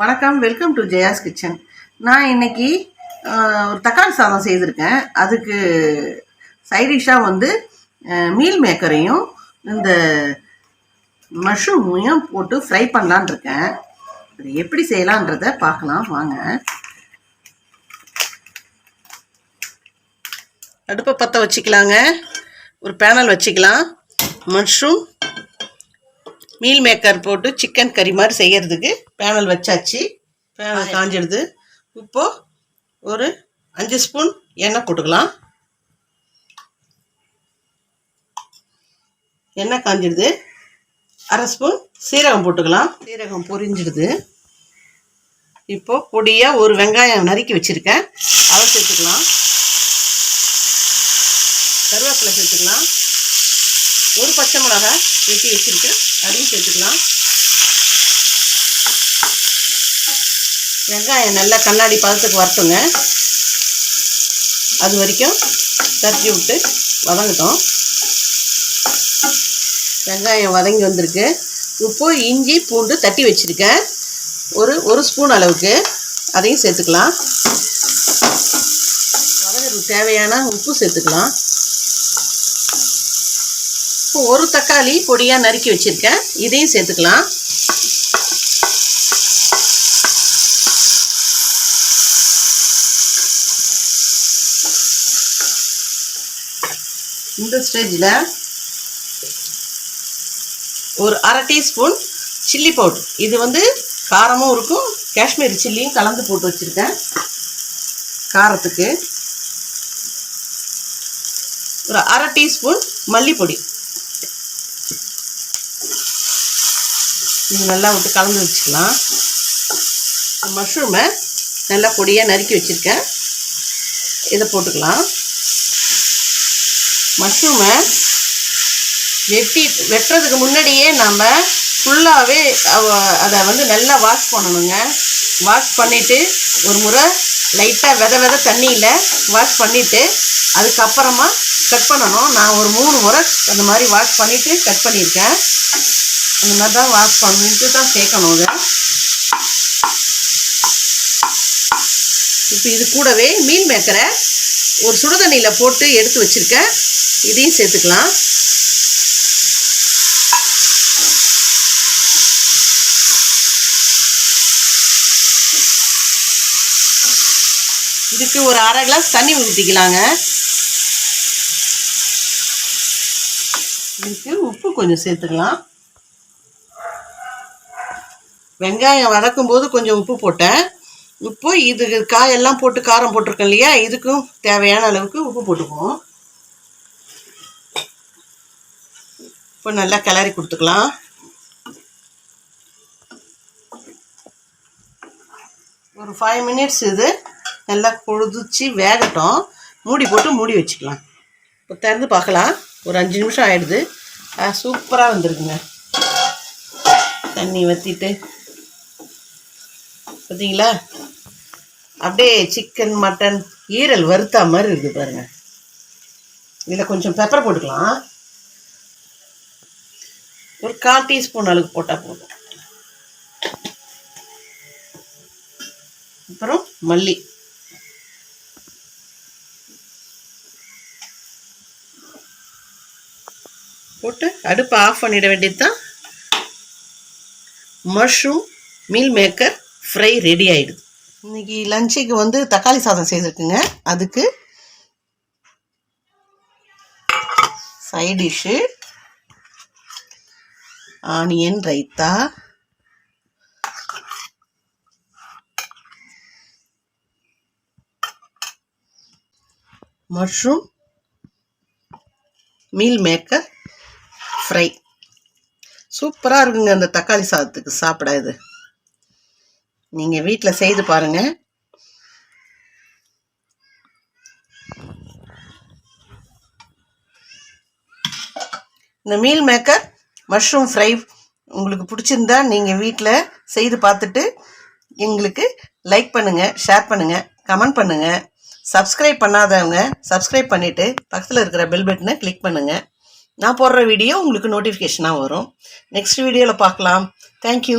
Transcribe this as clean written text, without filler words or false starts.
வணக்கம், welcome to Jaya's kitchen. நான் இன்னைக்கு ஒரு தக்காளி சாதம் செய்திருக்கேன். அதுக்கு சைடிஷாக வந்து மீல் மேக்கரையும் இந்த மஷ்ரூமையும் போட்டு ஃப்ரை பண்ணலான் இருக்கேன். அது எப்படி செய்யலான்றதை பார்க்கலாம் வாங்க. அடுப்பை பற்ற வச்சுக்கலாங்க. ஒரு பேனல் வச்சுக்கலாம். மஷ்ரூம் மீல் மேக்கர் போட்டு சிக்கன் கறி மாதிரி செய்கிறதுக்கு பேனல் வச்சாச்சு. பேனல் காஞ்சிடுது. இப்போது ஒரு 5 ஸ்பூன் எண்ணெய் போட்டுக்கலாம். எண்ணெய் காஞ்சிடுது. 1/2 ஸ்பூன் சீரகம் போட்டுக்கலாம். சீரகம் பொரிஞ்சிடுது. இப்போது பொடியாக ஒரு வெங்காயம் நறுக்கி வச்சுருக்கேன், அதை சேர்த்துக்கலாம். கருவேப்பிலை சேர்த்துக்கலாம். ஒரு பச்சை மிளகாய் வெட்டி வச்சுருக்கேன், அதையும் சேர்த்துக்கலாம். வெங்காயம் நல்லா கண்ணாடி பதத்துக்கு வரட்டுங்க. அது வரைக்கும் தட்டி விட்டு வதங்கட்டும். வெங்காயம் வதங்கி வந்திருக்கு. உப்பு, இஞ்சி, பூண்டு தட்டி வச்சுருக்கேன், ஒரு ஸ்பூன் அளவுக்கு, அதையும் சேர்த்துக்கலாம். வதங்கிறதுக்கு தேவையான உப்பு சேர்த்துக்கலாம். ஒரு தக்காளி பொடியாக நறுக்கி வச்சுருக்கேன், இதையும் சேர்த்துக்கலாம். இந்த ஸ்டேஜில் ஒரு 1/2 டீஸ்பூன் சில்லி பவுடர், இது வந்து காரமும் இருக்கும், காஷ்மீரி சில்லியும் கலந்து போட்டு வச்சுருக்கேன் காரத்துக்கு. ஒரு 1/2 டீஸ்பூன் மல்லிப்பொடி, இது நல்லா விட்டு கலந்து வச்சுக்கலாம். மஷ்ரூமை நல்லா பொடியாக நறுக்கி வச்சுருக்கேன், இதை போட்டுக்கலாம். மஷ்ரூமை வெட்டுறதுக்கு முன்னாடியே நம்ம ஃபுல்லாகவே அதை வந்து நல்லா வாஷ் பண்ணணுங்க. வாஷ் பண்ணிவிட்டு ஒரு முறை லைட்டாக வித தண்ணியில் வாஷ் பண்ணிவிட்டு அதுக்கப்புறமா கட் பண்ணணும். நான் ஒரு 3 முறை அந்த மாதிரி வாஷ் பண்ணிவிட்டு கட் பண்ணியிருக்கேன். அந்த மாதிரி தான் வாஷ் பண்ணிட்டு தான் சேர்க்கணும் அதை. இப்போ இது கூடவே மீல் மேக்கரை ஒரு சுடுதண்ணியில் போட்டு எடுத்து வச்சுருக்கேன், இதையும் சேர்த்துக்கலாம். இதுக்கு ஒரு 1/2 கிளாஸ் தண்ணி ஊற்றிக்கலாங்க. இதுக்கு உப்பு கொஞ்சம் சேர்த்துக்கலாம். வெங்காயம் வதக்கும் போது கொஞ்சம் உப்பு போட்டேன். உப்பு இதுக்கு காயெல்லாம் போட்டு காரம் போட்டிருக்கேன் இல்லையா, இதுக்கும் தேவையான அளவுக்கு உப்பு போட்டுக்குவோம். இப்போ நல்லா கிளறி கொடுத்துக்கலாம். ஒரு 5 மினிட்ஸ் இது நல்லா கொதிச்சு வேகட்டும். மூடி போட்டு மூடி வச்சுக்கலாம். இப்போ திறந்து பார்க்கலாம். ஒரு 5 நிமிஷம் ஆகிடுது. சூப்பராக வந்துருக்குங்க. தண்ணி வற்றிட்டு பார்த்தீங்களா, அப்படியே சிக்கன் மட்டன் ஈரல் வறுத்தா மாதிரி இருக்குது பாருங்கள். இதில் கொஞ்சம் பெப்பர் போட்டுக்கலாம். ஒரு 1/4 டீஸ்பூன் அளவுக்கு போட்டால் போதும். அப்புறம் மல்லி, போட்டு அடுப்பை ஆஃப் பண்ணிட வேண்டியது தான். Mushroom meal maker fry ready ஆகிடுது. இன்றைக்கி லஞ்சுக்கு வந்து தக்காளி சாதம் செய்திருக்குங்க. அதுக்கு side dish onion raita, mushroom meal maker fry. சூப்பராக இருக்குங்க அந்த தக்காளி சாதத்துக்கு சாப்பிட. இது நீங்கள் வீட்டில் செய்து பாருங்கள். இந்த மீல் மேக்கர் மஷ்ரூம் ஃப்ரை உங்களுக்கு பிடிச்சிருந்தா நீங்கள் வீட்டில் செய்து பார்த்துட்டு எங்களுக்கு லைக் பண்ணுங்கள், ஷேர் பண்ணுங்கள், கமெண்ட் பண்ணுங்கள். சப்ஸ்கிரைப் பண்ணாதவங்க சப்ஸ்கிரைப் பண்ணிவிட்டு பக்கத்தில் இருக்கிற பெல் பட்டனை கிளிக் பண்ணுங்கள். நான் போடுற வீடியோ உங்களுக்கு நோட்டிஃபிகேஷனாக வரும். நெக்ஸ்ட் வீடியோவில் பார்க்கலாம். தேங்க்யூ.